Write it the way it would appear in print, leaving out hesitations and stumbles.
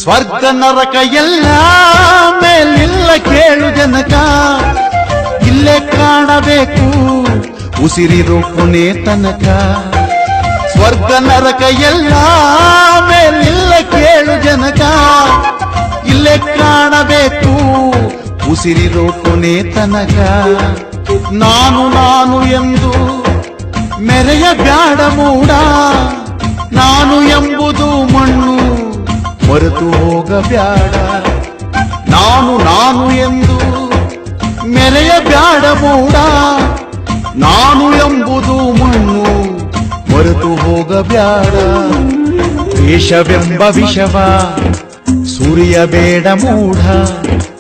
ಸ್ವರ್ಗ ನರಕ ಎಲ್ಲ ಮೇಲಿಲ್ಲ ಕೇಳು ಜನಕ, ಇಲ್ಲೇ ಕಾಣಬೇಕು ಉಸಿರಿರೋ ಕೊನೆ ತನಕ. ಸ್ವರ್ಗ ನರಕ ಎಲ್ಲ ಮೇಲಿಲ್ಲ ಕೇಳು ಜನಕ, ಇಲ್ಲೇ ಕಾಣಬೇಕು ಉಸಿರಿರೋ ಕೊನೆ ತನಕ. ನಾನು ನಾನು ಎಂದು ಮೆರೆಯ ಬ್ಯಾಡ ಮೂಡ, ನಾನು ಎಂಬುದು ಮಣ್ಣು ಮರೆತು ಹೋಗಬ್ಯಾಡ. ನಾನು ನಾನು ಎಂದು ಮೆರೆಯ ಬ್ಯಾಡ ಮೂಡ, ನಾನು ಎಂಬುದು ಮಣ್ಣು ಮರೆತು ಹೋಗಬ್ಯಾಡ. ದ್ವೇಷವೆಂಬ ವಿಷವ ಸುರಿಯಬೇಡ ಮೂಢ,